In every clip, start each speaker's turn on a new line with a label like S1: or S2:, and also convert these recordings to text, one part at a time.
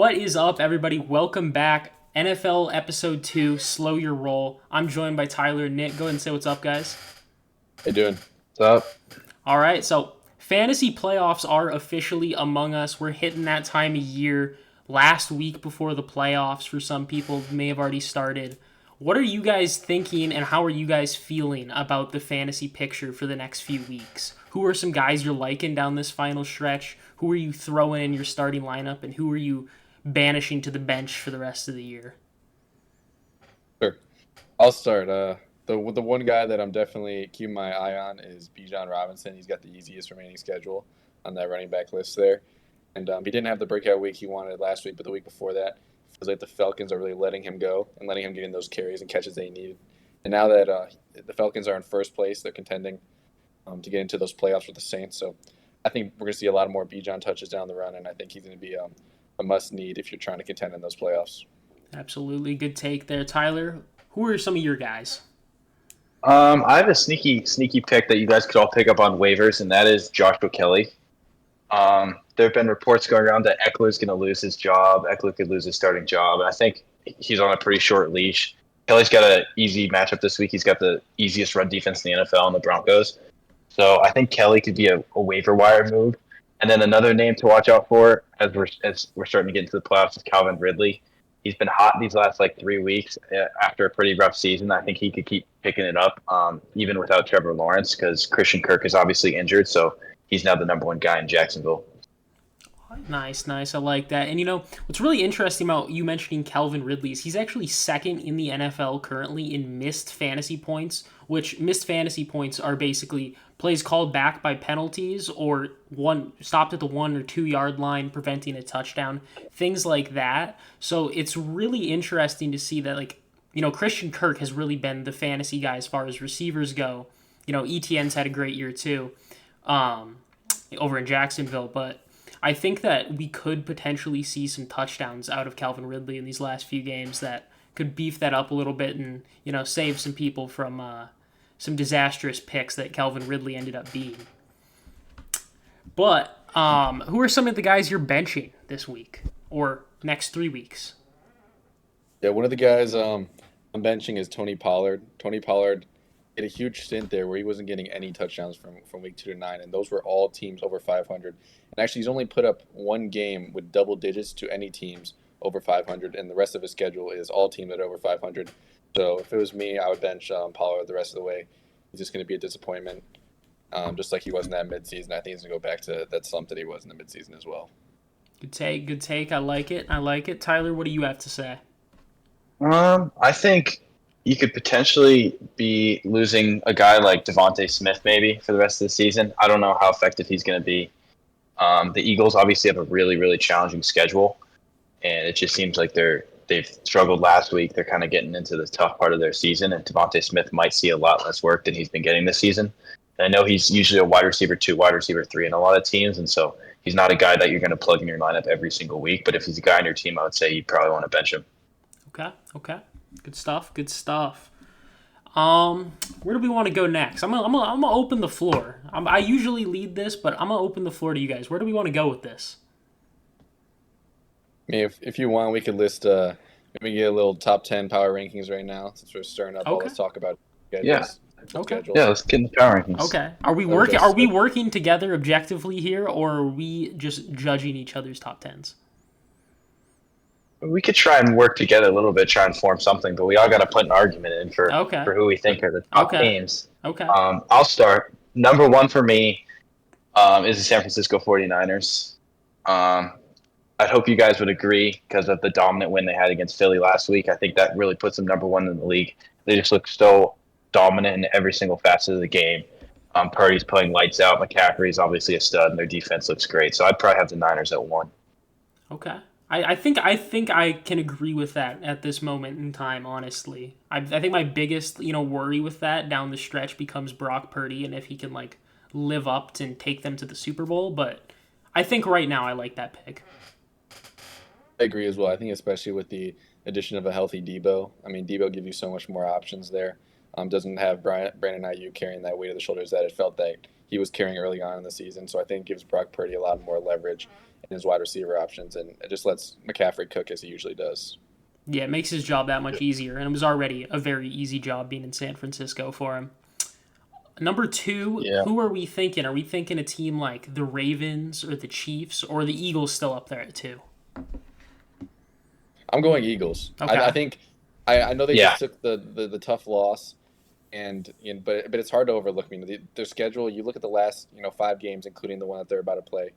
S1: What is up, everybody? Welcome back. NFL Episode 2, Slow Your Roll. I'm joined by Tyler and Nick. Go ahead and say what's up, guys.
S2: How you doing?
S3: What's up?
S1: All right, so fantasy playoffs are officially among us. We're hitting that time of year. Last week before the playoffs for some people may have already started. What are you guys thinking and how are you guys feeling about the fantasy picture for the next few weeks? Who are some guys you're liking down this final stretch? Who are you throwing in your starting lineup and who are you banishing to the bench for the rest of the year?
S2: Sure. I'll start. The one guy that I'm definitely keeping my eye on is Bijan Robinson. He's got the easiest remaining schedule on that running back list there. And he didn't have the breakout week he wanted last week, but the week before that, it feels like the Falcons are really letting him go and letting him get in those carries and catches that he needed. And now that the Falcons are in first place, they're contending to get into those playoffs with the Saints. So I think we're going to see a lot more Bijan touches down the run, and I think he's going to be a must-need if you're trying to contend in those playoffs.
S1: Absolutely. Good take there. Tyler, who are some of your guys?
S3: I have a sneaky pick that you guys could all pick up on waivers, and that is Joshua Kelly. There have been reports going around that Eckler's going to lose his job. Eckler could lose his starting job, and I think he's on a pretty short leash. Kelly's got an easy matchup this week. He's got the easiest run defense in the NFL in the Broncos. So I think Kelly could be a waiver wire move. And then another name to watch out for as we're starting to get into the playoffs is Calvin Ridley. He's been hot these last 3 weeks after a pretty rough season. I think he could keep picking it up even without Trevor Lawrence because Christian Kirk is obviously injured. So he's now the number one guy in Jacksonville.
S1: Nice. I like that. And what's really interesting about you mentioning Calvin Ridley is he's actually second in the NFL currently in missed fantasy points, which missed fantasy points are basically plays called back by penalties or one stopped at the 1 or 2 yard line, preventing a touchdown, things like that. So it's really interesting to see that Christian Kirk has really been the fantasy guy as far as receivers go. ETN's had a great year too, over in Jacksonville, but I think that we could potentially see some touchdowns out of Calvin Ridley in these last few games that could beef that up a little bit and, save some people from some disastrous picks that Calvin Ridley ended up being. But who are some of the guys you're benching this week or next 3 weeks?
S2: Yeah, one of the guys I'm benching is Tony Pollard. Tony Pollard had a huge stint there where he wasn't getting any touchdowns from week 2 to 9, and those were all teams over 500. And actually, he's only put up one game with double digits to any teams over 500, and the rest of his schedule is all teams that are over 500. So if it was me, I would bench Pollard the rest of the way. He's just going to be a disappointment, just like he was in that midseason. I think he's going to go back to that slump that he was in the midseason as well.
S1: Good take. I like it. Tyler, what do you have to say?
S3: I think you could potentially be losing a guy like Devontae Smith maybe for the rest of the season. I don't know how effective he's going to be. The Eagles obviously have a really, really challenging schedule, and it just seems like they've struggled last week. They're kind of getting into the tough part of their season, and Devontae Smith might see a lot less work than he's been getting this season. And I know he's usually a wide receiver 2, wide receiver 3 in a lot of teams, and so he's not a guy that you're going to plug in your lineup every single week. But if he's a guy on your team, I would say you probably want to bench him.
S1: Okay. Good stuff. Where do we want to go next? I'm gonna open the floor. I usually lead this, but I'm gonna open the floor to you guys. Where do we want to go with this?
S2: I mean, if you want, we could list maybe get a little top 10 power rankings right now since we're stirring up all
S1: Okay.
S2: this talk about
S3: Yeah.
S1: Okay.
S3: Yeah, let's get in the power rankings.
S1: Okay. Are we working together objectively here, or are we just judging each other's top tens?
S3: We could try and work together a little bit, try and form something, but we all got to put an argument in for who we think are the top teams.
S1: Okay.
S3: I'll start. Number 1 for me is the San Francisco 49ers. I'd hope you guys would agree because of the dominant win they had against Philly last week. I think that really puts them number 1 in the league. They just look so dominant in every single facet of the game. Purdy's playing lights out. McCaffrey's obviously a stud, and their defense looks great. So I'd probably have the Niners at 1.
S1: Okay. I think I can agree with that at this moment in time, honestly. I think my biggest, worry with that down the stretch becomes Brock Purdy and if he can live up and take them to the Super Bowl, but I think right now I like that pick.
S2: I agree as well. I think especially with the addition of a healthy Debo. I mean, Debo gives you so much more options there. Doesn't have Brandon Ayuk carrying that weight of the shoulders that it felt that he was carrying early on in the season. So I think it gives Brock Purdy a lot more leverage in his wide receiver options, and it just lets McCaffrey cook as he usually does.
S1: Yeah, it makes his job that much easier, and it was already a very easy job being in San Francisco for him. Number two,
S3: Yeah.
S1: who are we thinking? Are we thinking a team like the Ravens or the Chiefs, or the Eagles still up there at two?
S2: I'm going Eagles.
S1: Okay.
S2: I think I know they
S3: Yeah.
S2: just took the tough loss, and but it's hard to overlook. Their schedule. You look at the last 5 games, including the one that they're about to play.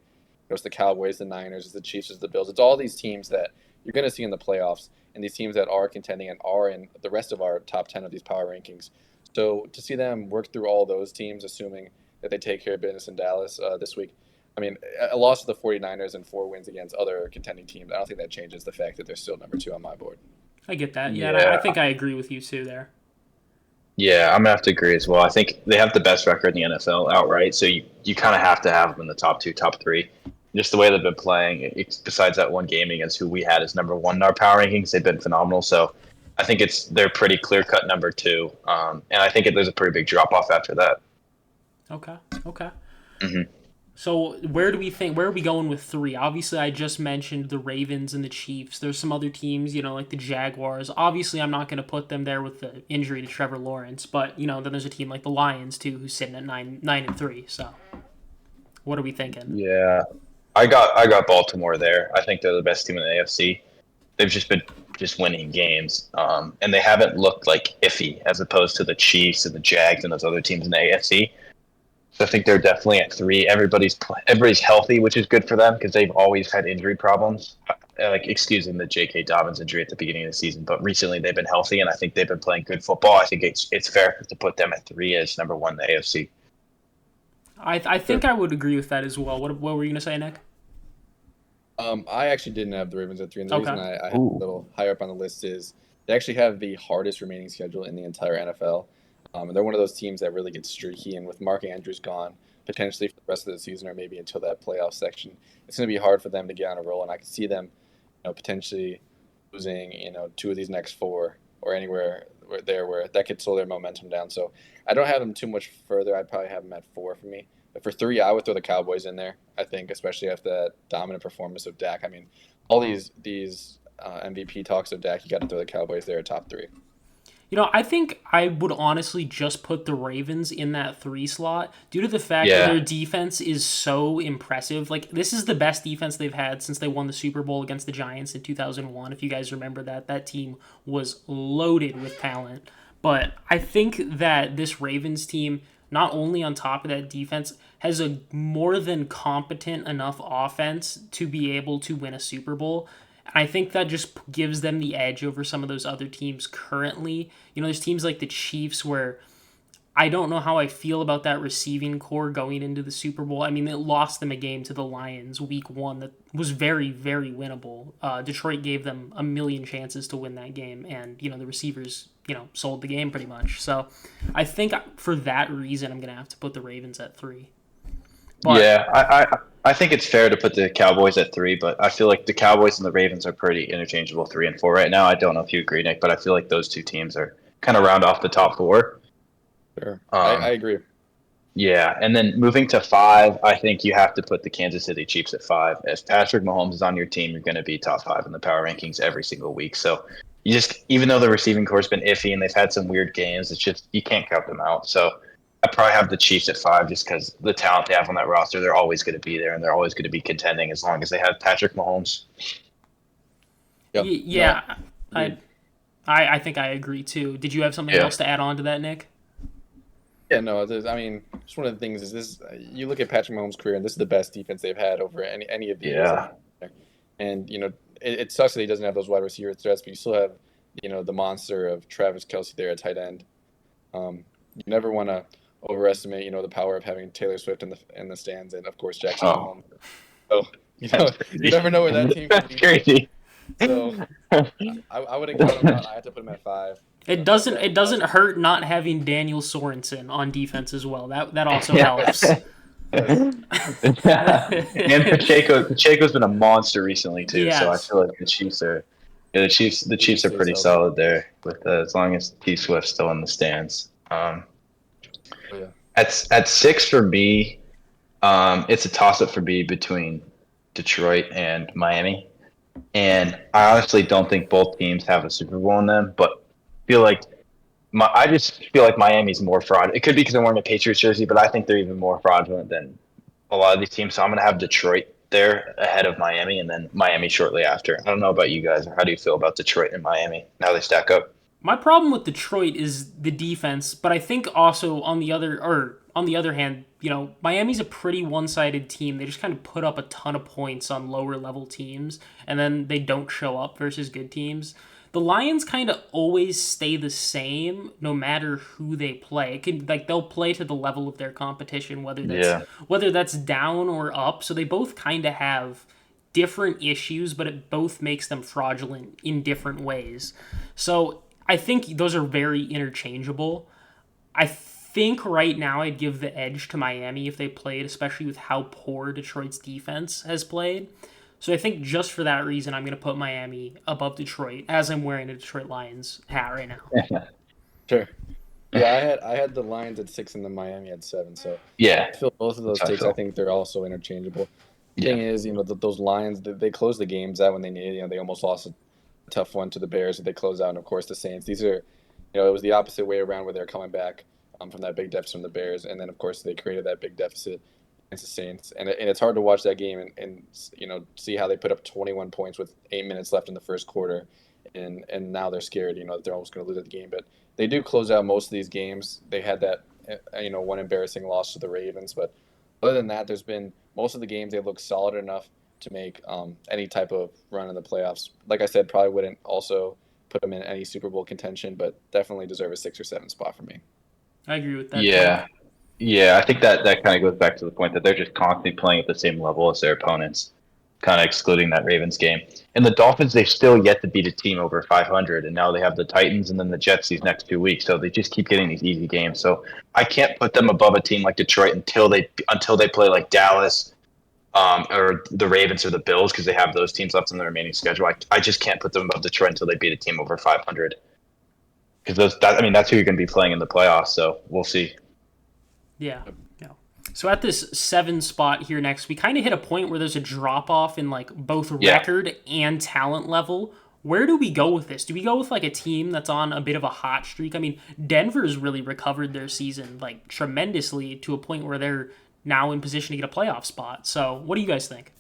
S2: It's the Cowboys, the Niners, it's the Chiefs, it's the Bills. It's all these teams that you're going to see in the playoffs, and these teams that are contending and are in the rest of our top 10 of these power rankings. So to see them work through all those teams, assuming that they take care of business in Dallas this week, a loss to the 49ers and 4 wins against other contending teams, I don't think that changes the fact that they're still number 2 on my board.
S1: I get that. Yeah, and I think I agree with you too there.
S3: Yeah, I'm gonna have to agree as well. I think they have the best record in the NFL outright, so you kind of have to have them in the top 2, top 3. Just the way they've been playing, besides that one game against who we had as number 1 in our power rankings, they've been phenomenal. So I think they're pretty clear cut number 2, and I think there's a pretty big drop off after that.
S1: Okay.
S3: Mm-hmm.
S1: So where are we going with 3? Obviously, I just mentioned the Ravens and the Chiefs. There's some other teams, like the Jaguars. Obviously, I'm not going to put them there with the injury to Trevor Lawrence, but then there's a team like the Lions too, who's sitting at 9-3. So, what are we thinking?
S3: Yeah, I got Baltimore there. I think they're the best team in the AFC. They've just been winning games, and they haven't looked like iffy as opposed to the Chiefs and the Jags and those other teams in the AFC. So I think they're definitely at 3. Everybody's healthy, which is good for them because they've always had injury problems. Excusing the J.K. Dobbins injury at the beginning of the season, but recently they've been healthy, and I think they've been playing good football. I think it's fair to put them at 3 as number 1 in the AFC.
S1: I think I would agree with that as well. What were you going to say, Nick?
S2: I actually didn't have the Ravens at 3, and the reason I have a
S3: Ooh.
S2: little higher up on the list is they actually have the hardest remaining schedule in the entire NFL. And they're one of those teams that really gets streaky, and with Mark Andrews gone, potentially for the rest of the season or maybe until that playoff section, it's going to be hard for them to get on a roll, and I can see them potentially losing 2 of these next 4 or anywhere where that could slow their momentum down. So I don't have them too much further. I'd probably have them at 4 for me. But for 3, I would throw the Cowboys in there, I think, especially after that dominant performance of Dak. All these MVP talks of Dak, you got to throw the Cowboys there at top 3.
S1: I think I would honestly just put the Ravens in that 3 slot due to the fact that their defense is so impressive. Like, this is the best defense they've had since they won the Super Bowl against the Giants in 2001. If you guys remember that team was loaded with talent. But I think that this Ravens team, not only on top of that defense, has a more than competent enough offense to be able to win a Super Bowl. I think that just gives them the edge over some of those other teams currently. There's teams like the Chiefs where I don't know how I feel about that receiving core going into the Super Bowl. It lost them a game to the Lions week 1 that was very, very winnable. Detroit gave them a million chances to win that game, and, the receivers, sold the game pretty much. So I think for that reason, I'm going to have to put the Ravens at 3.
S3: But, yeah, I think it's fair to put the Cowboys at 3, but I feel like the Cowboys and the Ravens are pretty interchangeable 3 and 4 right now. I don't know if you agree, Nick, but I feel like those 2 teams are kind of round off the top 4.
S2: Sure. I agree.
S3: Yeah, and then moving to 5, I think you have to put the Kansas City Chiefs at 5. If Patrick Mahomes is on your team, you're going to be top 5 in the power rankings every single week. So even though the receiving core has been iffy and they've had some weird games, it's just you can't count them out. So I probably have the Chiefs at 5 just because the talent they have on that roster, they're always going to be there and they're always going to be contending as long as they have Patrick Mahomes.
S2: Yep.
S1: Yeah, no, I think I agree too. Did you have something else to add on to that, Nick?
S2: Yeah, no. Just one of the things is this: you look at Patrick Mahomes' career, and this is the best defense they've had over any of the years. And it sucks that he doesn't have those wide receiver threats, but you still have the monster of Travis Kelce there at tight end. You never want to overestimate the power of having Taylor Swift in the stands, and of course Jackson Mahomes. So you never know where that team could be.
S3: Crazy.
S2: So I wouldn't count him out. I had to put him at 5.
S1: It doesn't hurt not having Daniel Sorensen on defense as well. That also helps.
S3: And Pacheco's been a monster recently too. Yes. So I feel like the Chiefs are pretty solid there with as long as T Swift's still in the stands. At 6 for me, it's a toss up for me between Detroit and Miami. And I honestly don't think both teams have a Super Bowl in them, but feel like I just feel like Miami's more fraud. It could be because I'm wearing a Patriots jersey, but I think they're even more fraudulent than a lot of these teams. So I'm going to have Detroit there ahead of Miami, and then Miami shortly after. I don't know about you guys. How do you feel about Detroit and Miami? How they stack up?
S1: My problem with Detroit is the defense, but I think also on the other hand, Miami's a pretty one-sided team. They just kind of put up a ton of points on lower level teams, and then they don't show up versus good teams. The Lions kind of always stay the same no matter who they play. It can, like, they'll play to the level of their competition,
S3: Yeah,
S1: whether that's down or up. So they both kind of have different issues, but it both makes them fraudulent in different ways. So I think those are very interchangeable. I think right now I'd give the edge to Miami if they played, especially with how poor Detroit's defense has played. So I think just for that reason, I'm going to put Miami above Detroit as I'm wearing a Detroit Lions hat right now.
S2: Sure. Yeah, I had the Lions at 6 and the Miami at 7. So
S3: yeah,
S2: I feel both of
S3: that's
S2: those
S3: how I
S2: takes. I
S3: feel.
S2: think they're also interchangeable.
S3: Yeah,
S2: Thing is, those Lions they close the games out when they need. They almost lost a tough one to the Bears that they close out, and of course the Saints. These are, it was the opposite way around where they're coming back from that big deficit from the Bears, and then of course they created that big deficit against the Saints, and it's hard to watch that game and see how they put up 21 points with 8 minutes left in the first quarter, and now they're scared, that they're almost going to lose the game, but they do close out most of these games. They had that one embarrassing loss to the Ravens, but other than that, there's been most of the games they look solid enough to make any type of run in the playoffs. Like I said, probably wouldn't also put them in any Super Bowl contention, but definitely deserve a 6 or 7 spot for me.
S1: I agree with that
S3: yeah,
S1: take.
S3: yeah. I think that kind of goes back to the point that they're just constantly playing at the same level as their opponents, kind of excluding that Ravens game. And the Dolphins, they've still yet to beat a team over 500, and now they have the Titans and then the Jets these next 2 weeks. So they just keep getting these easy games. So I can't put them above a team like Detroit until they play like Dallas, or the Ravens or the Bills because they have those teams left in the remaining schedule. I just can't put them above Detroit until they beat a team over 500 because that's who you're going to be playing in the playoffs. So we'll see.
S1: Yeah. Yeah. So at this 7 spot here next, we kind of hit a point where there's a drop off in like both
S3: Yeah,
S1: record and talent level. Where do we go with this? Do we go with like a team that's on a bit of a hot streak? I mean, Denver's really recovered their season like tremendously to a point where they're now in position to get a playoff spot. So, what do you guys think?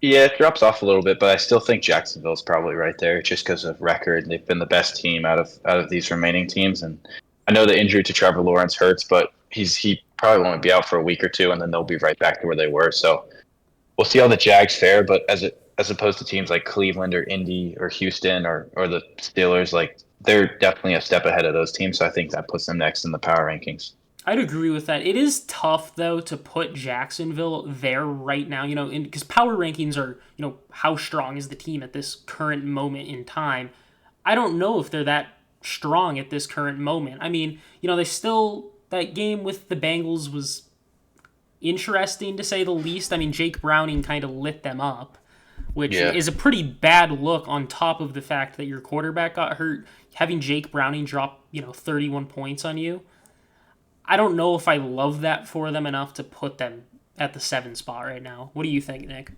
S3: yeah, it drops off a little bit, but I still think Jacksonville's probably right there just because of record. They've been the best team out of these remaining teams, and I know the injury to Trevor Lawrence hurts, but he probably won't be out for a week or two, and then they'll be right back to where they were. So we'll see how the Jags fare, but as opposed to teams like Cleveland or Indy or Houston or the Steelers, like they're definitely a step ahead of those teams. So I think that puts them next in the power rankings.
S1: I'd agree with that. It is tough though to put Jacksonville there right now, because power rankings are, how strong is the team at this current moment in time. I don't know if they're that strong at this current moment. I mean, they still that game with the Bengals was interesting to say the least. I mean, Jake Browning kind of lit them up, which
S3: Yeah.
S1: is a pretty bad look on top of the fact that your quarterback got hurt. Having Jake Browning drop, 31 points on you. I don't know if I love that for them enough to put them at the 7 spot right now. What do you think, Nick?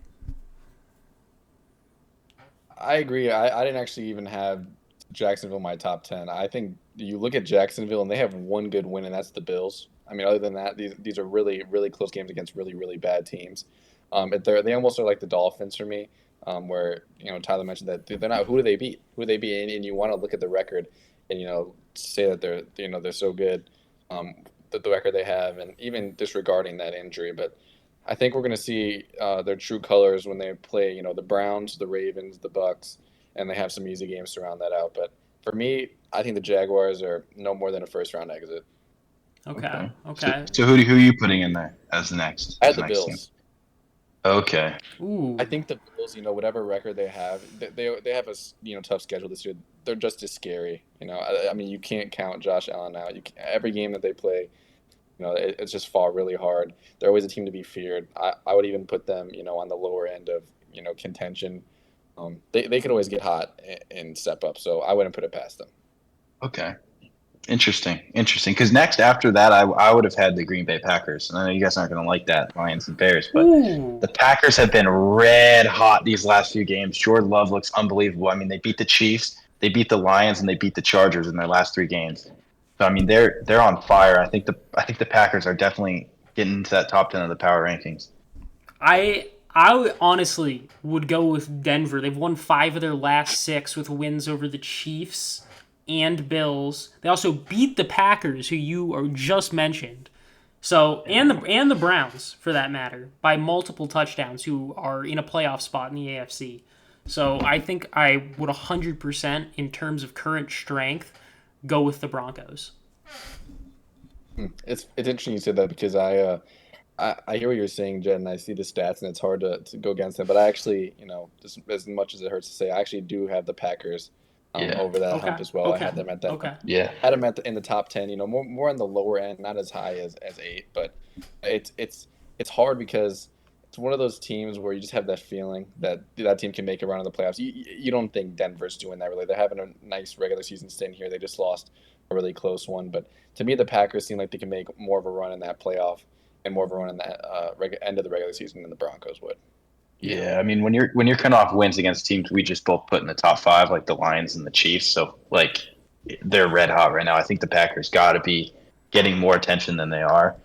S2: I agree. I didn't actually even have Jacksonville in my top 10. I think you look at Jacksonville and they have one good win, and that's the Bills. I mean, other than that, these are really, really close games against really, really bad teams. They almost are like the Dolphins for me, where, Tyler mentioned that they're not, who do they beat? Who do they beat? And you want to look at the record and, say that they're so good, the record they have, and even disregarding that injury. But I think we're going to see their true colors when they play, the Browns, the Ravens, the Bucks, and they have some easy games to round that out. But for me, I think the Jaguars are no more than a first round exit.
S1: Okay,
S3: Okay. So,
S1: okay.
S3: so who are you putting in there as the next
S2: I
S3: as
S2: had
S3: the
S2: the
S3: next team?
S2: Bills.
S3: Okay.
S2: I
S1: Ooh,
S2: think the Bills, whatever record they have, they have a tough schedule this year. They're just as scary. I mean, you can't count Josh Allen out. Every game that they play, it's just fought really hard. They're always a team to be feared. I would even put them, on the lower end of, contention. They could always get hot and step up, so I wouldn't put it past them.
S3: Okay. Interesting. Because next after that, I would have had the Green Bay Packers. And I know you guys aren't going to like that, Lions and Bears, but
S1: Ooh.
S3: the Packers have been red hot these last few games. Jordan Love looks unbelievable. I mean, they beat the Chiefs, they beat the Lions, and they beat the Chargers in their last 3 games. So I mean, they're on fire. I think the Packers are definitely getting into that top 10 of the power rankings.
S1: Honestly would go with Denver. They've won 5 of their last 6 with wins over the Chiefs and Bills. They also beat the Packers, who you are just mentioned. So and the Browns for that matter by multiple touchdowns, who are in a playoff spot in the AFC. So I think I would 100% in terms of current strength go with the Broncos.
S2: It's interesting you said that because I hear what you're saying, Jen, and I see the stats, and it's hard to go against them. But I actually, just as much as it hurts to say, I actually do have the Packers
S3: Yeah.
S2: over that
S1: Okay.
S2: hump as well. I
S1: Okay.
S2: had them at that.
S1: Okay.
S3: Yeah.
S2: Had them in the top 10. More on the lower end, not as high as 8. But it's hard because it's one of those teams where you just have that feeling that that team can make a run in the playoffs. You don't think Denver's doing that really. They're having a nice regular season stint here. They just lost a really close one, but to me, the Packers seem like they can make more of a run in that playoff and more of a run in that end of the regular season than the Broncos would.
S3: Yeah, I mean when you're coming off wins against teams we just both put in the top 5, like the Lions and the Chiefs, so like they're red hot right now. I think the Packers got to be getting more attention than they are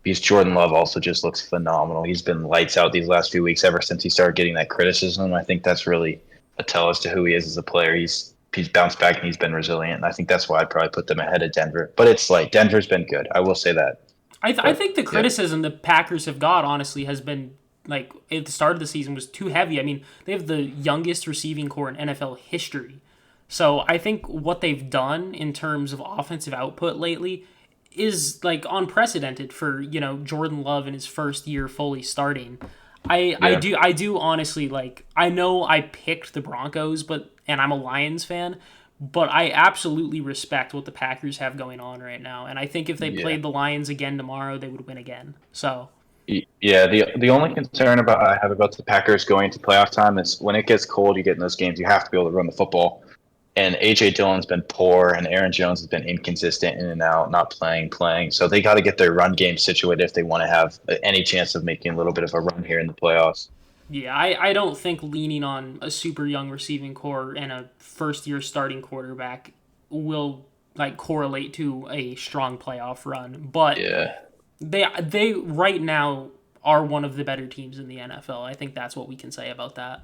S3: because Jordan Love also just looks phenomenal. He's been lights out these last few weeks ever since he started getting that criticism. I think that's really a tell as to who he is as a player. He's bounced back and he's been resilient, and I think that's why I'd probably put them ahead of Denver. But it's like Denver's been good. I will say that.
S1: I think the criticism the Packers have got honestly has been like at the start of the season was too heavy. I mean, they have the youngest receiving core in NFL history. So I think what they've done in terms of offensive output lately is like unprecedented for, Jordan Love in his first year fully starting. I do honestly like I know I picked the Broncos, and I'm a Lions fan, but I absolutely respect what the Packers have going on right now. And I think if they
S3: Yeah.
S1: played the Lions again tomorrow, they would win again. So
S3: Yeah, the only concern I have about the Packers going into playoff time is when it gets cold, you get in those games, you have to be able to run the football. And AJ Dillon's been poor, and Aaron Jones has been inconsistent in and out, not playing. So they got to get their run game situated if they want to have any chance of making a little bit of a run here in the playoffs.
S1: yeah, I don't think leaning on a super young receiving core and a first year starting quarterback will like correlate to a strong playoff run. But
S3: Yeah,
S1: they right now are one of the better teams in the NFL. I think that's what we can say about that.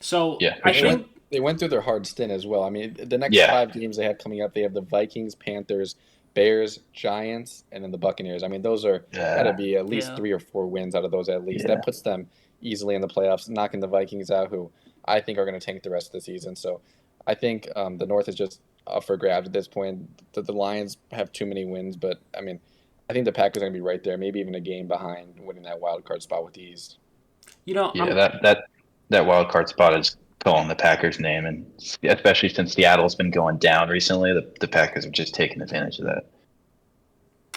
S1: So
S3: yeah, for
S1: I
S3: sure.
S1: think
S2: They went through their hard stint as well. I mean, the next
S3: Yeah.
S2: 5 games they have coming up, they have the Vikings, Panthers, Bears, Giants, and then the Buccaneers. I mean, those are got to
S3: Yeah,
S2: be at least
S1: yeah.
S2: 3 or 4 wins out of those at least.
S3: yeah,
S2: That puts them easily in the playoffs, knocking the Vikings out, who I think are going to tank the rest of the season. So I think the North is just up for grabs at this point. The Lions have too many wins, but I mean, I think the Packers are going to be right there, maybe even a game behind winning that wild card spot with ease.
S3: yeah.
S1: I'm
S3: That wild card spot is calling the Packers' name, and especially since Seattle's been going down recently, the Packers have just taken advantage of that.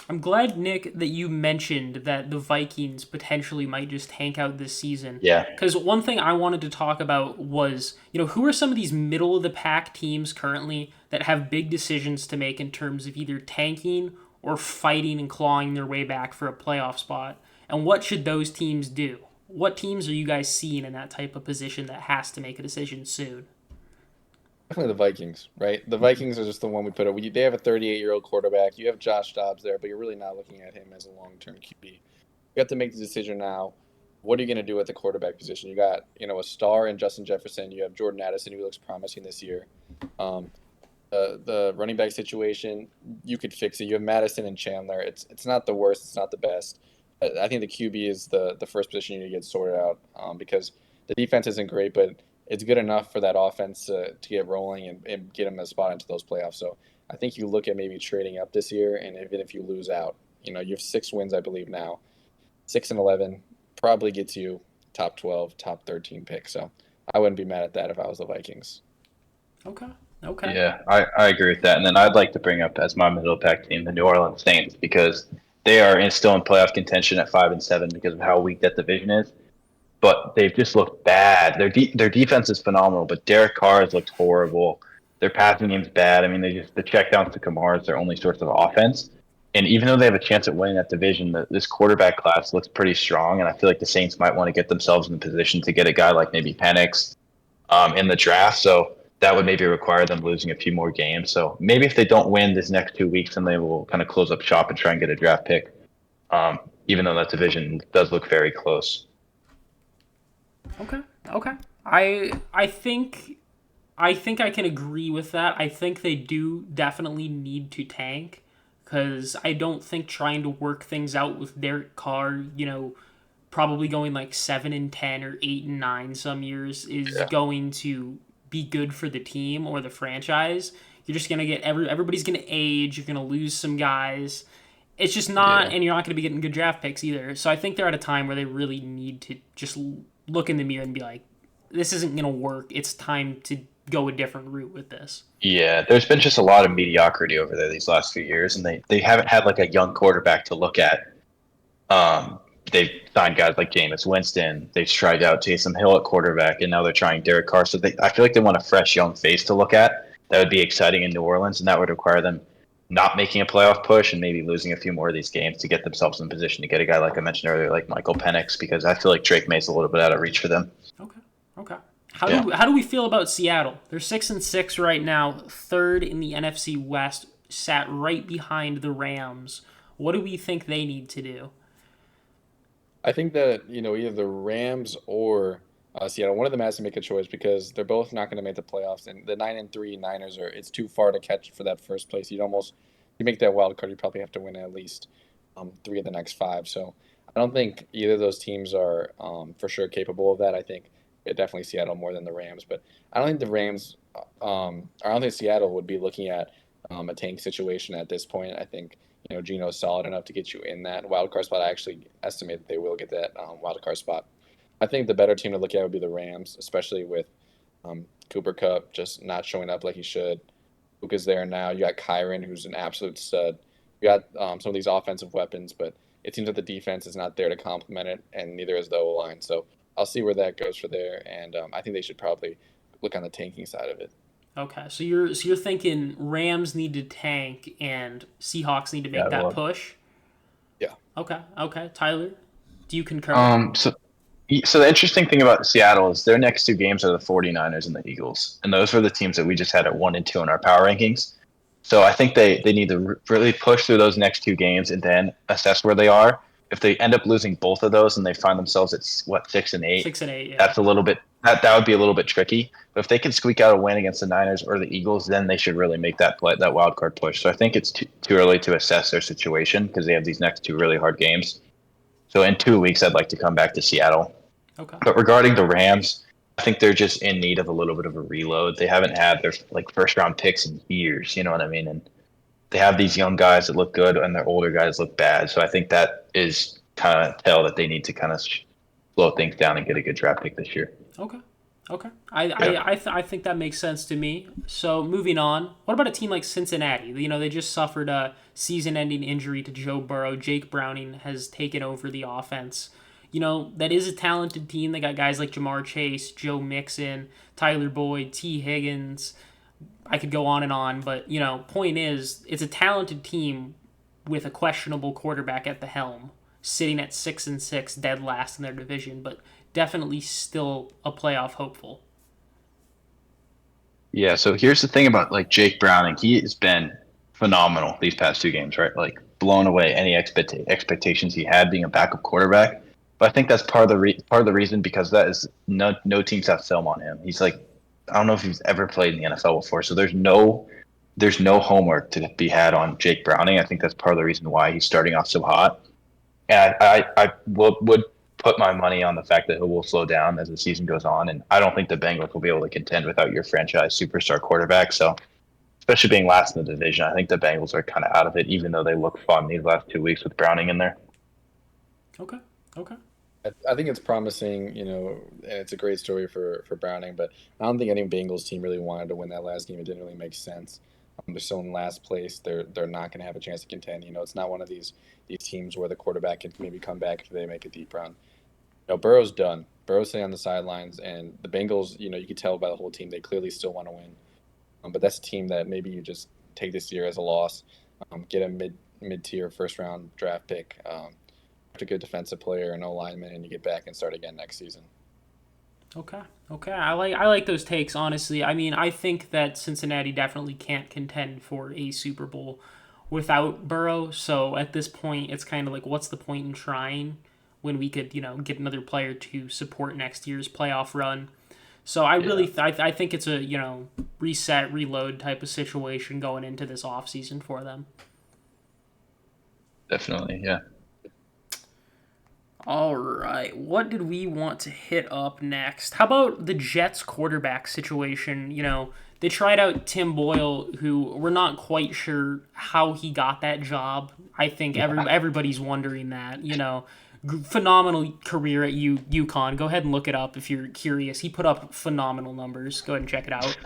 S1: I'm glad, Nick, that you mentioned that the Vikings potentially might just tank out this season.
S3: Yeah,
S1: Because one thing I wanted to talk about was, who are some of these middle of the pack teams currently that have big decisions to make in terms of either tanking or fighting and clawing their way back for a playoff spot? And what should those teams do? What teams are you guys seeing in that type of position that has to make a decision soon?
S2: Definitely the Vikings, right? The Vikings are just the one we put up. They have a 38-year-old quarterback. You have Josh Dobbs there, but you're really not looking at him as a long-term QB. You have to make the decision now. What are you going to do at the quarterback position? You got, a star in Justin Jefferson. You have Jordan Addison, who looks promising this year. Um, the running back situation, you could fix it. You have Madison and Chandler. It's not the worst. It's not the best. I think the QB is the first position you need to get sorted out because the defense isn't great, but it's good enough for that offense to get rolling and get them a spot into those playoffs. So I think you look at maybe trading up this year, and even if you lose out, you have 6 wins, I believe now, 6-11 probably gets you top 12, top 13 pick. So I wouldn't be mad at that if I was the Vikings.
S1: Okay. Okay.
S3: yeah, I agree with that. And then I'd like to bring up as my middle pack team the New Orleans Saints because they are still in playoff contention at 5-7 because of how weak that division is. But they've just looked bad. Their defense is phenomenal, but Derek Carr has looked horrible. Their passing game's bad. I mean, the checkdowns to Kamara is their only source of offense. And even though they have a chance at winning that division, this quarterback class looks pretty strong. And I feel like the Saints might want to get themselves in the position to get a guy like maybe Penix in the draft. So that would maybe require them losing a few more games. So maybe if they don't win this next 2 weeks, then they will kind of close up shop and try and get a draft pick. Even though that division does look very close.
S1: Okay. Okay. I think I can agree with that. I think they do definitely need to tank because I don't think trying to work things out with Derek Carr, probably going like 7-10 or 8-9 some years is
S3: Yeah.
S1: going to be good for the team or the franchise. You're just gonna get everybody's gonna age. You're gonna lose some guys. It's just not,
S3: Yeah.
S1: and you're not gonna be getting good draft picks either. So I think they're at a time where they really need to just look in the mirror and be like, this isn't gonna work. It's time to go a different route with this.
S3: Yeah, there's been just a lot of mediocrity over there these last few years, and they haven't had like a young quarterback to look at. They've signed guys like Jameis Winston. They've tried out Taysom Hill at quarterback, and now they're trying Derek Carr. So I feel like they want a fresh young face to look at. That would be exciting in New Orleans, and that would require them not making a playoff push and maybe losing a few more of these games to get themselves in position to get a guy like I mentioned earlier, like Michael Penix, because I feel like Drake May's a little bit out of reach for them.
S1: Okay. Okay. How
S3: Yeah.
S1: do we feel about Seattle? They're 6-6 right now, third in the NFC West, sat right behind the Rams. What do we think they need to do?
S2: I think that either the Rams or Seattle, one of them has to make a choice because they're both not going to make the playoffs, and the 9-3 Niners are it's too far to catch for that first place. You make that wild card, you probably have to win at least three of the next five. So I don't think either of those teams are for sure capable of that. I think definitely Seattle more than the Rams, but I don't think the Rams, I don't think Seattle would be looking at a tank situation at this point. I think Geno's solid enough to get you in that wild card spot. I actually estimate that they will get that wild card spot. I think the better team to look at would be the Rams, especially with Cooper Cup just not showing up like he should. Luka's there now. You got Kyron, who's an absolute stud. You got some of these offensive weapons, but it seems that the defense is not there to complement it, and neither is the O line. So I'll see where that goes for there, and I think they should probably look on the tanking side of it.
S1: Okay, so you're thinking Rams need to tank and Seahawks need to make
S3: Yeah.
S1: that
S3: Well,
S1: push.
S2: Yeah.
S1: Okay, okay, Tyler, do you concur?
S3: so the interesting thing about Seattle is their next two games are the 49ers and the Eagles. And those were the teams that we just had at 1 and 2 in our power rankings. So I think they need to really push through those next two games and then assess where they are. If they end up losing both of those and they find themselves at 6 and 8,
S1: 6-8, yeah.
S3: that's a little bit that would be a little bit tricky. But if they can squeak out a win against the Niners or the Eagles, then they should really make that wild card push. So I think it's too early to assess their situation because they have these next two really hard games. So in 2 weeks, I'd like to come back to Seattle.
S1: Okay.
S3: But regarding the Rams, I think they're just in need of a little bit of a reload. They haven't had their like first round picks in years, you know what I mean? And they have these young guys that look good and their older guys look bad. So I think that is kind of tell that they need to kind of slow things down and get a good draft pick this year.
S1: Okay. Okay. I
S3: Yeah.
S1: I think that makes sense to me. So moving on, what about a team like Cincinnati? They just suffered a season-ending injury to Joe Burrow. Jake Browning has taken over the offense. That is a talented team. They got guys like Jamar Chase, Joe Mixon, Tyler Boyd, T. Higgins. I could go on, but point is, it's a talented team with a questionable quarterback at the helm, sitting at 6-6, dead last in their division, but definitely still a playoff hopeful.
S3: Yeah, so here's the thing about like Jake Browning. He has been phenomenal these past two games, right? Like blown away any expectations he had being a backup quarterback. But I think that's part of the reason because that is no teams have film on him. He's like I don't know if he's ever played in the NFL before, so there's no homework to be had on Jake Browning. I think that's part of the reason why he's starting off so hot. And I would put my money on the fact that it will slow down as the season goes on. And I don't think the Bengals will be able to contend without your franchise superstar quarterback. So, especially being last in the division, I think the Bengals are kind of out of it, even though they look fun these last 2 weeks with Browning in there.
S1: Okay. Okay.
S2: I think it's promising, and it's a great story for Browning, but I don't think any Bengals team really wanted to win that last game. It didn't really make sense. They're still in last place. They're not going to have a chance to contend. It's not one of these teams where the quarterback can maybe come back if they make a deep run. Burrow's done. Burrow's sitting on the sidelines, and the Bengals, you could tell by the whole team they clearly still want to win. But that's a team that maybe you just take this year as a loss, get a mid tier first round draft pick, a good defensive player, an O lineman, and you get back and start again next season.
S1: Okay. Okay. I like those takes, honestly. I mean, I think that Cincinnati definitely can't contend for a Super Bowl without Burrow. So at this point, it's kind of like, what's the point in trying when we could, get another player to support next year's playoff run? So I
S2: Yeah,
S1: really, I think it's a, reset, reload type of situation going into this offseason for them.
S3: Definitely, yeah.
S1: All right. What did we want to hit up next? How about the Jets quarterback situation? They tried out Tim Boyle, who we're not quite sure how he got that job. I think
S3: Yeah.
S1: everybody's wondering that. Phenomenal career at UConn. Go ahead and look it up if you're curious. He put up phenomenal numbers. Go ahead and check it out.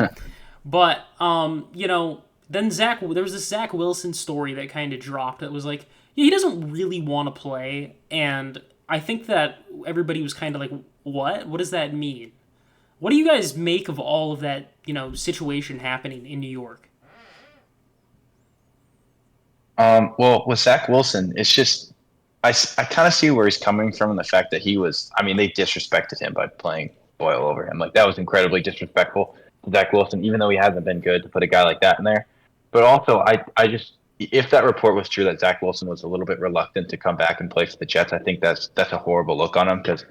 S1: But then there was this Zach Wilson story that kind of dropped. It was like, yeah, he doesn't really want to play, and I think that everybody was kind of like, what? What does that mean? What do you guys make of all of that, situation happening in New York?
S3: Well, with Zach Wilson, it's just I kind of see where he's coming from in the fact that he was. I mean, they disrespected him by playing Boyle over him. Like that was incredibly disrespectful to Zach Wilson, even though he hasn't been good to put a guy like that in there. But also, I just if that report was true that Zach Wilson was a little bit reluctant to come back and play for the Jets, I think that's a horrible look on him because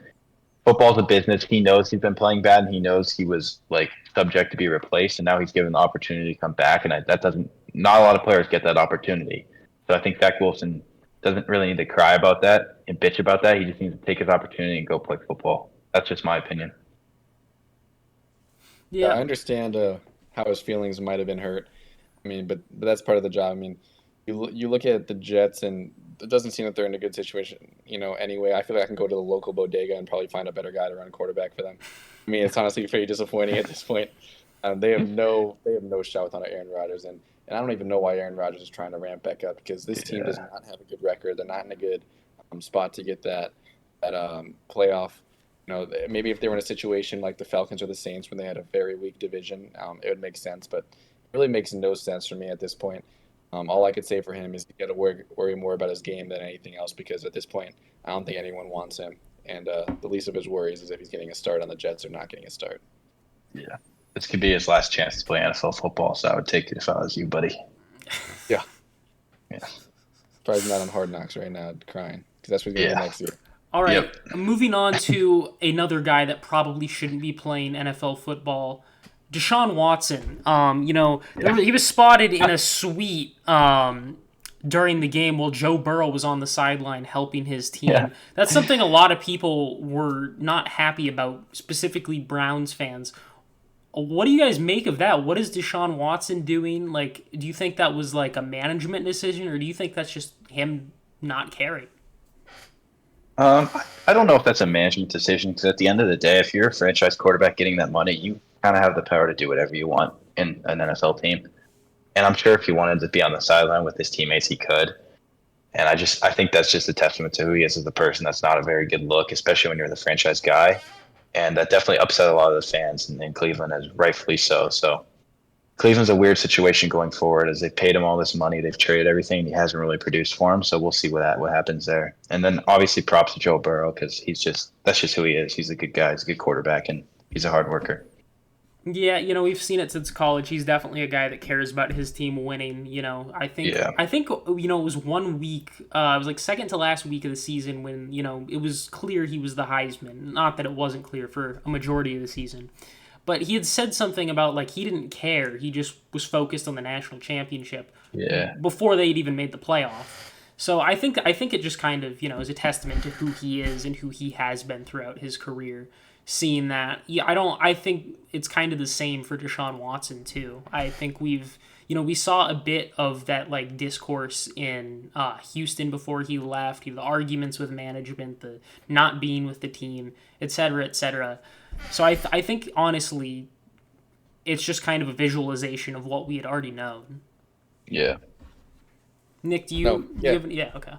S3: football's a business. He knows he's been playing bad, and he knows he was like subject to be replaced, and now he's given the opportunity to come back, and that doesn't. Not a lot of players get that opportunity. So I think Zach Wilson doesn't really need to cry about that and bitch about that. He just needs to take his opportunity and go play football. That's just my opinion.
S2: yeah, I
S1: Yeah,
S2: understand how his feelings might have been hurt. I mean, but that's part of the job. I mean, you look at the Jets, and it doesn't seem that they're in a good situation. Anyway, I feel like I can go to the local bodega and probably find a better guy to run quarterback for them. I mean, it's honestly very disappointing at this point. They have no shot without Aaron Rodgers, and I don't even know why Aaron Rodgers is trying to ramp back up because this team does
S3: Yeah,
S2: not have a good record. They're not in a good spot to get that playoff. Maybe if they were in a situation like the Falcons or the Saints when they had a very weak division, it would make sense. But it really makes no sense for me at this point. All I could say for him is he got to worry more about his game than anything else because at this point, I don't think anyone wants him. And the least of his worries is if he's getting a start on the Jets or not getting a start.
S3: yeah. This could be his last chance to play NFL football, so I would take it if I was you, buddy.
S2: Yeah,
S3: Yeah,
S2: probably not on Hard Knocks right now, crying because that's what he's gonna get
S3: yeah,
S2: next year.
S1: all right.
S3: yep,
S1: Moving on to another guy that probably shouldn't be playing NFL football, Deshaun Watson.
S3: yeah,
S1: He was spotted in a suite during the game while Joe Burrow was on the sideline helping his
S3: yeah.
S1: team. That's something a lot of people were not happy about, specifically Browns fans. What do you guys make of that? What is Deshaun Watson doing? Like, do you think that was like a management decision, or do you think that's just him not caring?
S3: I don't know if that's a management decision because at the end of the day, if you're a franchise quarterback getting that money, you kind of have the power to do whatever you want in an NFL team. And I'm sure if he wanted to be on the sideline with his teammates, he could. And I think that's just a testament to who he is as a person. That's not a very good look, especially when you're the franchise guy. And that definitely upset a lot of the fans in Cleveland, as rightfully so. So Cleveland's a weird situation going forward as they paid him all this money. They've traded everything. He hasn't really produced for him. So we'll see what happens there. And then obviously props to Joe Burrow because that's just who he is. He's a good guy. He's a good quarterback and he's a hard worker.
S1: Yeah, we've seen it since college. He's definitely a guy that cares about his team winning.
S3: Yeah.
S1: I think it was one week. It was like second to last week of the season when it was clear he was the Heisman. Not that it wasn't clear for a majority of the season, but he had said something about like he didn't care. He just was focused on the national championship
S3: Yeah.
S1: before they'd even made the playoff. So I think it just kind of is a testament to who he is and who he has been throughout his career. Seeing that, yeah, I think it's kind of the same for Deshaun Watson too. I think we saw a bit of that like discourse in Houston before he left. The arguments with management, the not being with the team, etc., etc. So I think honestly, it's just kind of a visualization of what we had already known.
S3: Yeah.
S1: Nick, do
S2: No,
S1: you
S2: yeah,
S1: have yeah, okay.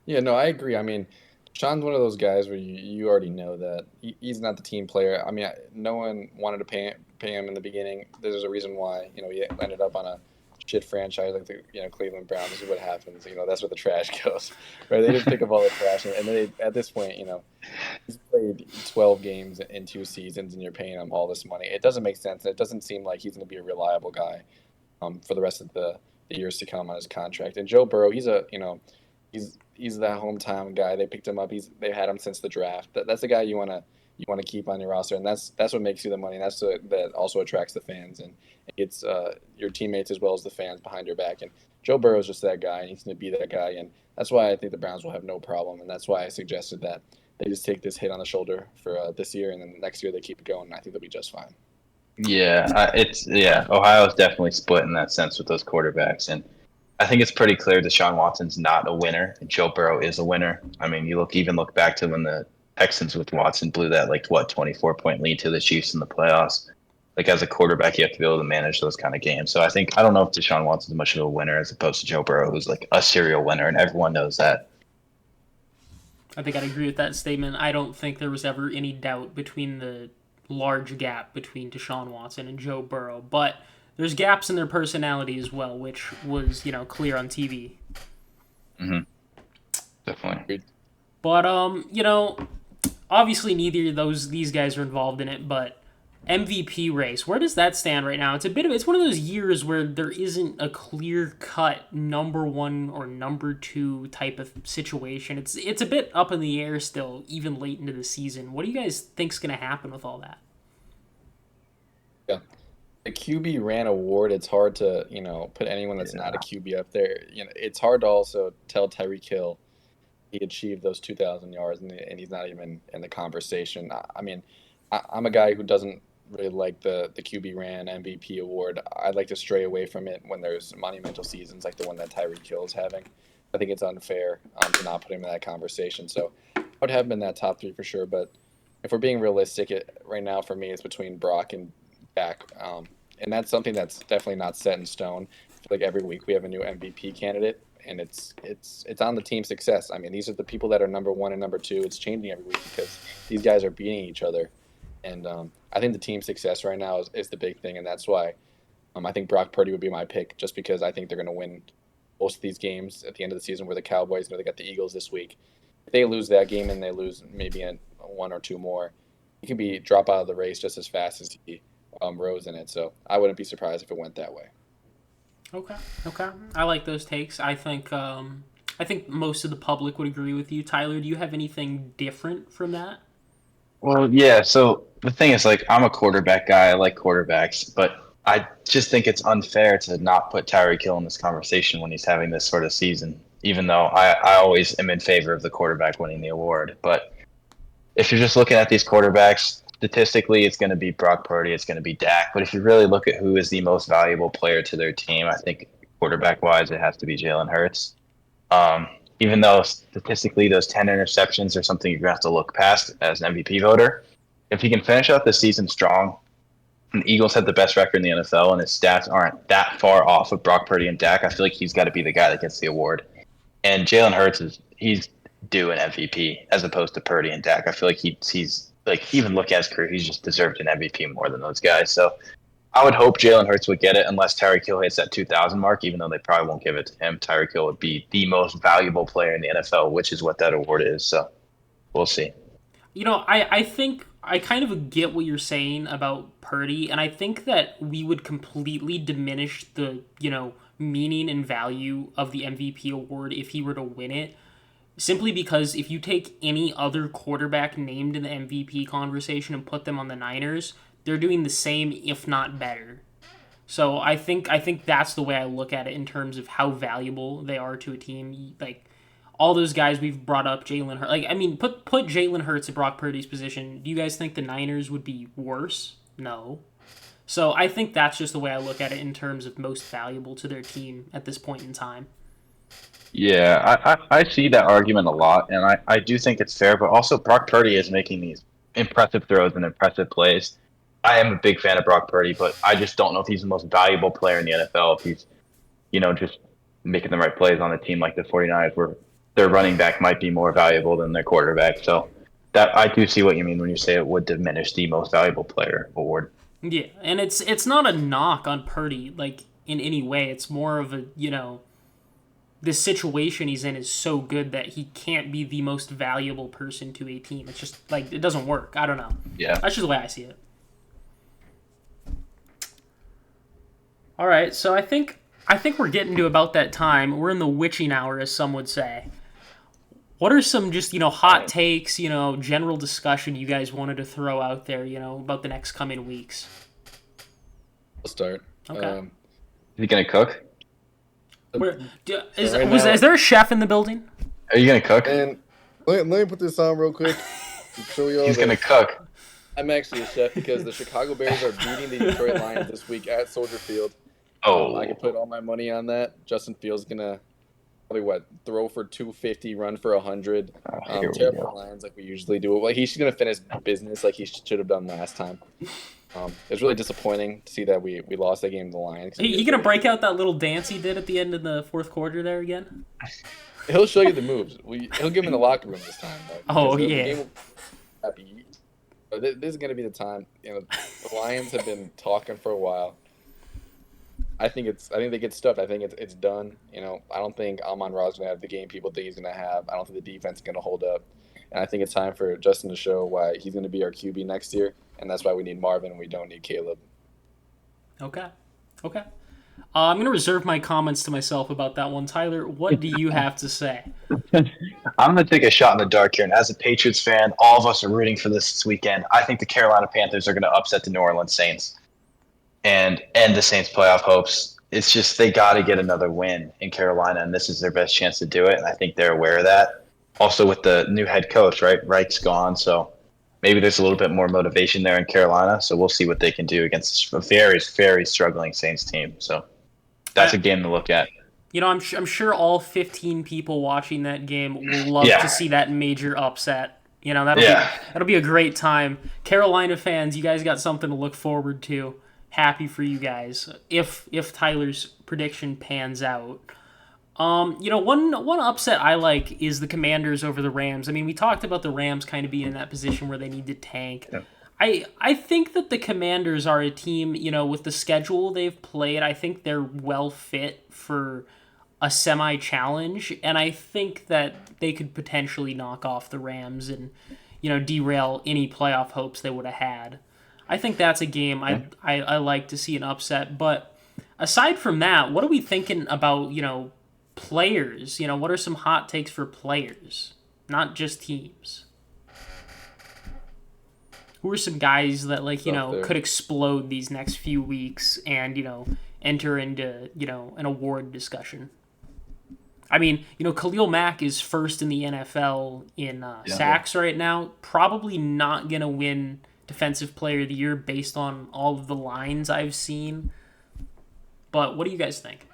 S2: yeah, no, I agree. I mean, Sean's one of those guys where you already know that he's not the team player. I mean, no one wanted to pay him in the beginning. There's a reason why he ended up on a shit franchise like the Cleveland Browns. This is what happens. That's where the trash goes, right? They just pick up all the trash, and then at this point, he's played 12 games in 2 seasons, and you're paying him all this money. It doesn't make sense. It doesn't seem like he's going to be a reliable guy for the rest of the years to come on his contract. And Joe Burrow, he's that hometown guy. They picked him up. They've had him since the draft. That's the guy you want to keep on your roster, and that's what makes you the money. And that also attracts the fans and gets your teammates as well as the fans behind your back. And Joe Burrow is just that guy, and he's going to be that guy. And that's why I think the Browns will have no problem. And that's why I suggested that they just take this hit on the shoulder for this year, and then next year they keep it going. And I think they'll be just fine.
S3: Yeah, Ohio's definitely split in that sense with those quarterbacks, and I think it's pretty clear Deshaun Watson's not a winner, and Joe Burrow is a winner. I mean, you look back to when the Texans with Watson blew that 24-point lead to the Chiefs in the playoffs. Like, as a quarterback, you have to be able to manage those kind of games. So I don't know if Deshaun Watson's much of a winner as opposed to Joe Burrow, who's like a serial winner, and everyone knows that.
S1: I think I'd agree with that statement. I don't think there was ever any doubt between the large gap between Deshaun Watson and Joe Burrow, but there's gaps in their personality as well, which was, clear on TV.
S3: Mm-hmm. Definitely.
S1: But, obviously neither of these guys are involved in it, but MVP race, where does that stand right now? It's one of those years where there isn't a clear-cut number one or number two type of situation. It's a bit up in the air still, even late into the season. What do you guys think's going to happen with all that?
S2: Yeah. The QB ran award, it's hard to, put anyone that's not a QB up there. It's hard to also tell Tyreek Hill he achieved those 2,000 yards and he's not even in the conversation. I mean, I'm a guy who doesn't really like the QB ran MVP award. I'd like to stray away from it when there's monumental seasons like the one that Tyreek Hill is having. I think it's unfair to not put him in that conversation. So I would have him in that top three for sure. But if we're being realistic, right now for me, it's between Brock and Dak. And that's something that's definitely not set in stone. I feel like every week we have a new MVP candidate, and it's on the team success. I mean, these are the people that are number one and number two. It's changing every week because these guys are beating each other. And I think the team success right now is the big thing, and that's why I think Brock Purdy would be my pick, just because I think they're going to win most of these games at the end of the season where the Cowboys, they got the Eagles this week. If they lose that game and they lose maybe one or two more, he could drop out of the race just as fast as he rose in it. So I wouldn't be surprised if it went that way.
S1: Okay. I like those takes. I think most of the public would agree with you. Tyler, do you have anything different from that?
S3: Well, yeah. So the thing is, I'm a quarterback guy. I like quarterbacks, but I just think it's unfair to not put Tyreek Hill in this conversation when he's having this sort of season, even though I always am in favor of the quarterback winning the award. But if you're just looking at these quarterbacks, statistically, it's going to be Brock Purdy, it's going to be Dak. But if you really look at who is the most valuable player to their team, I think quarterback-wise, it has to be Jalen Hurts. Even though statistically those 10 interceptions are something you're going to have to look past as an MVP voter, if he can finish out the season strong, and the Eagles have the best record in the NFL and his stats aren't that far off of Brock Purdy and Dak, I feel like he's got to be the guy that gets the award. And Jalen Hurts he's due an MVP as opposed to Purdy and Dak. I feel like he's even look at his career, he's just deserved an MVP more than those guys. So I would hope Jalen Hurts would get it unless Tyreek Hill hits that 2,000 mark, even though they probably won't give it to him. Tyreek Hill would be the most valuable player in the NFL, which is what that award is. So we'll see.
S1: I think I kind of get what you're saying about Purdy, and I think that we would completely diminish the, meaning and value of the MVP award if he were to win it. Simply because if you take any other quarterback named in the MVP conversation and put them on the Niners, they're doing the same, if not better. So I think that's the way I look at it in terms of how valuable they are to a team. Like, all those guys we've brought up, Jalen Hurts. Put Jalen Hurts at Brock Purdy's position. Do you guys think the Niners would be worse? No. So I think that's just the way I look at it in terms of most valuable to their team at this point in time.
S3: Yeah, I see that argument a lot, and I do think it's fair, but also Brock Purdy is making these impressive throws and impressive plays. I am a big fan of Brock Purdy, but I just don't know if he's the most valuable player in the NFL, if he's, just making the right plays on a team like the 49ers where their running back might be more valuable than their quarterback. So that I do see what you mean when you say it would diminish the most valuable player award.
S1: Yeah, and it's not a knock on Purdy like in any way. It's more of a the situation he's in is so good that he can't be the most valuable person to a team. It's just like it doesn't work. I don't know.
S3: Yeah.
S1: That's just the way I see it. All right, so I think we're getting to about that time. We're in the witching hour, as some would say. What are some just hot takes, general discussion you guys wanted to throw out there, about the next coming weeks?
S2: I'll start.
S1: Okay.
S3: Is he gonna cook?
S1: Where, is,
S2: Right
S1: was,
S2: now-
S1: is there a chef in the building?
S3: Are you gonna cook?
S2: And let me put this on real quick. Show you all
S3: He's
S2: this.
S3: gonna cook.
S2: I'm actually a chef because the Chicago Bears are beating the Detroit Lions this week at Soldier Field.
S3: Oh,
S2: I can put all my money on that. Justin Fields gonna probably throw for 250, run for 100.
S3: Here we
S2: Tear up the
S3: go.
S2: Lions like we usually do. Like he's gonna finish business like he should have done last time. It's really disappointing to see that we lost that game to the Lions.
S1: You gonna break out that little dance he did at the end of the fourth quarter there again?
S2: He'll show you the moves. He'll give him in the locker room this time. Though,
S1: Oh,
S2: because the
S1: yeah.
S2: game will happy. But this is gonna be the time. The Lions have been talking for a while. I think they get stuffed. I think it's done. I don't think Amon-Ra is gonna have the game people think he's gonna have. I don't think the defense is gonna hold up. And I think it's time for Justin to show why he's gonna be our QB next year. And that's why we need Marvin and we don't need Caleb.
S1: Okay. I'm gonna reserve my comments to myself about that one. Tyler, what do you have to say?
S3: I'm gonna take a shot in the dark here. And as a Patriots fan, all of us are rooting for this weekend. I think the Carolina Panthers are gonna upset the New Orleans Saints and end the Saints' playoff hopes. It's just they got to get another win in Carolina, and this is their best chance to do it. And I think they're aware of that. Also, with the new head coach, right? Reich's gone, so maybe there's a little bit more motivation there in Carolina. So we'll see what they can do against a very, very struggling Saints team. So that's a game to look at.
S1: I'm sure all 15 people watching that game will love to see that major upset. That'll be a great time. Carolina fans, you guys got something to look forward to. Happy for you guys if Tyler's prediction pans out. One upset I like is the Commanders over the Rams. I mean, we talked about the Rams kind of being in that position where they need to tank.
S3: Yeah.
S1: I think that the Commanders are a team, with the schedule they've played, I think they're well fit for a semi-challenge, and I think that they could potentially knock off the Rams and, derail any playoff hopes they would have had. I think that's a game I like to see an upset. But aside from that, what are we thinking about, players? What are some hot takes for players, not just teams? Who are some guys that, could explode these next few weeks and, enter into, an award discussion? I mean, Khalil Mack is first in the NFL in sacks right now. Probably not going to win Defensive Player of the Year based on all of the lines I've seen. But what do you guys think?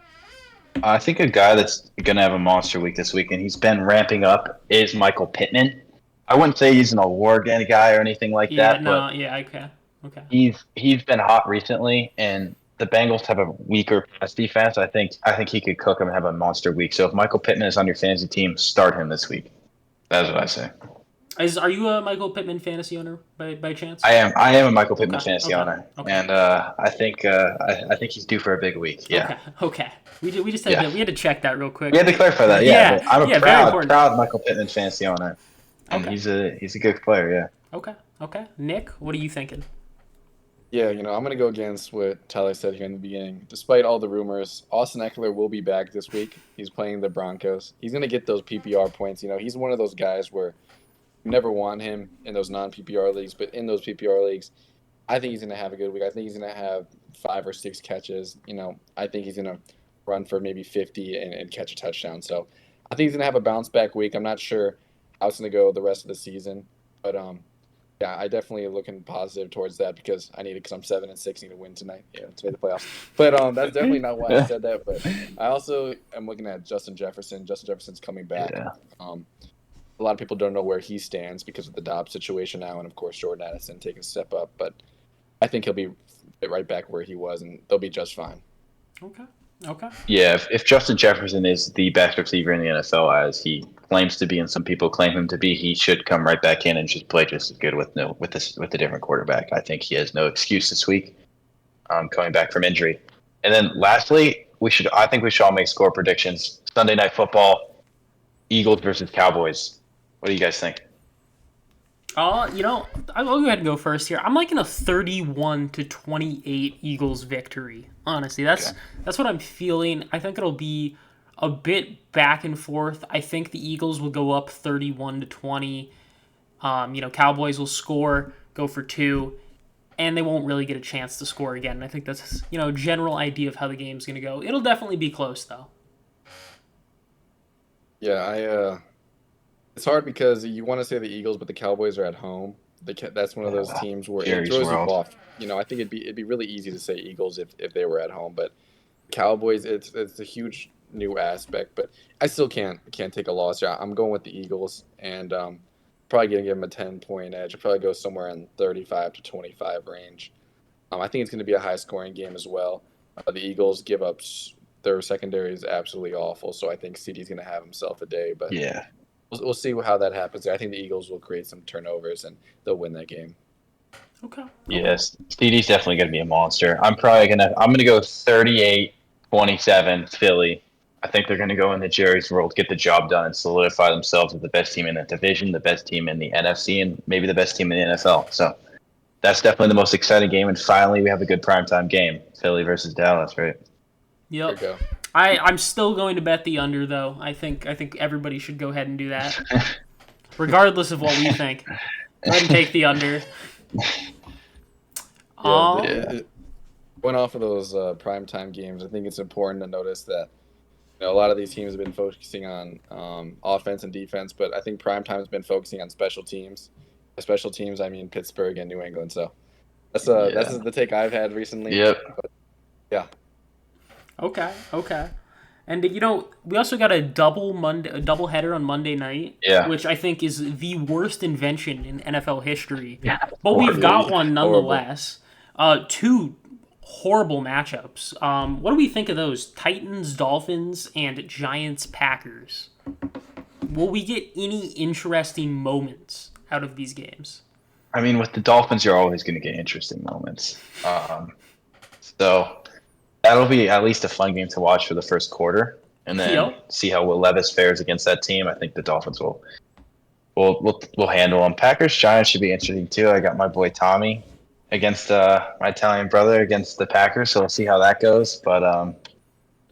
S3: I think a guy that's going to have a monster week this week, and he's been ramping up, is Michael Pittman. I wouldn't say he's an award guy or anything like that, but
S1: okay.
S3: he's been hot recently, and the Bengals have a weaker pass defense. I think he could cook him and have a monster week. So if Michael Pittman is on your fantasy team, start him this week. That's what I say.
S1: Are you a Michael Pittman fantasy owner by chance?
S3: I am a Michael Pittman fantasy
S1: okay,
S3: owner,
S1: okay.
S3: and I think he's due for a big week. Yeah.
S1: Okay. We just had to check that real quick.
S3: We had to clarify that.
S1: Yeah,
S3: but I'm a
S1: very important.
S3: proud Michael Pittman fantasy owner, and
S1: Okay.
S3: he's a good player. Yeah.
S1: Okay. Nick, what are you thinking?
S2: Yeah, I'm going to go against what Tyler said here in the beginning. Despite all the rumors, Austin Eckler will be back this week. He's playing the Broncos. He's going to get those PPR points. He's one of those guys where you never want him in those non-PPR leagues, but in those PPR leagues, I think he's going to have a good week. I think he's going to have 5 or 6 catches. I think he's going to run for maybe 50 and catch a touchdown. So I think he's going to have a bounce-back week. I'm not sure how it's going to go the rest of the season, but yeah, I definitely looking positive towards that because I need it because I'm 7-6, need to win tonight. Yeah, to make the playoffs. But that's definitely not why I said that. But I also am looking at Justin Jefferson. Justin Jefferson's coming back.
S3: Yeah.
S2: A lot of people don't know where he stands because of the Dobbs situation now, and of course Jordan Addison taking a step up. But I think he'll be right back where he was, and they'll be just fine.
S1: Okay.
S3: Yeah, if Justin Jefferson is the best receiver in the NFL, as he claims to be, and some people claim him to be, he should come right back in and just play just as good with a different quarterback. I think he has no excuse this week. coming back from injury. And then lastly, I think we should all make score predictions. Sunday Night Football, Eagles versus Cowboys. What do you guys think?
S1: I'll go ahead and go first here. I'm liking a 31-28 Eagles victory. Honestly, that's what I'm feeling. I think it'll be a bit back and forth. I think the Eagles will go up 31-20. Cowboys will score, go for 2, and they won't really get a chance to score again. I think that's a general idea of how the game's going to go. It'll definitely be close though.
S2: Yeah, it's hard because you want to say the Eagles, but the Cowboys are at home. That's one of those teams where it
S3: Jerry's
S2: throws you
S3: world.
S2: off. I think it'd be really easy to say Eagles if they were at home, but Cowboys, it's a huge new aspect. But I still can't take a loss here. I'm going with the Eagles, and probably gonna give them a 10-point edge. I'll probably go somewhere in 35-25 range. I think it's going to be a high-scoring game as well. The Eagles give up their secondary is absolutely awful, so I think CD's going to have himself a day. But
S3: Yeah.
S2: we'll see how that happens. I think the Eagles will create some turnovers and they'll win that game.
S1: Okay.
S3: Yes, CD's definitely going to be a monster. I'm going to go 38-27 Philly. I think they're going to go in the Jerry's world, get the job done, and solidify themselves as the best team in the division, the best team in the NFC, and maybe the best team in the NFL. So that's definitely the most exciting game. And finally, we have a good primetime game, Philly versus Dallas, right?
S1: Yep.
S2: There you go.
S1: I'm still going to bet the under though. I think everybody should go ahead and do that, regardless of what we think. Go ahead and take the under.
S2: Going off of those primetime games, I think it's important to notice that a lot of these teams have been focusing on offense and defense, but I think primetime has been focusing on special teams. By special teams, I mean Pittsburgh and New England. So that's the take I've had recently.
S3: Yep.
S2: But, yeah.
S1: Okay. And we also got a double header on Monday night, which I think is the worst invention in NFL history.
S3: Yeah,
S1: but we've got one nonetheless. 2 horrible matchups. What do we think of those? Titans, Dolphins, and Giants, Packers. Will we get any interesting moments out of these games?
S3: I mean, with the Dolphins, you're always going to get interesting moments. So that'll be at least a fun game to watch for the first quarter, and then see how Will Levis fares against that team. I think the Dolphins will handle them. Packers, Giants should be interesting too. I got my boy Tommy against my Italian brother against the Packers, so we'll see how that goes. But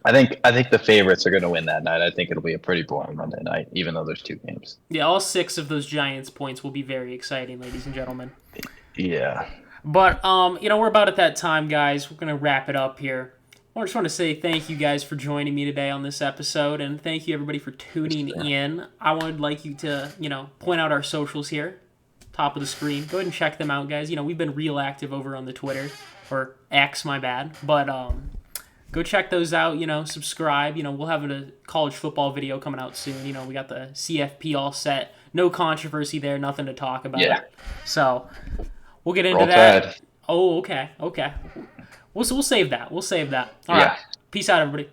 S3: I think the favorites are going to win that night. I think it'll be a pretty boring Monday night, even though there's 2 games.
S1: Yeah, all 6 of those Giants points will be very exciting, ladies and gentlemen.
S3: Yeah.
S1: But we're about at that time, guys. We're going to wrap it up here. I just want to say thank you guys for joining me today on this episode, and thank you everybody for tuning in. I would like you to, point out our socials here. Top of the screen. Go ahead and check them out, guys. We've been real active over on the Twitter, or X, my bad. But go check those out. Subscribe. We'll have a college football video coming out soon. We got the CFP all set. No controversy there. Nothing to talk about.
S3: Yeah.
S1: So we'll get into that. Oh, okay. We'll save that. All right. Peace out, everybody.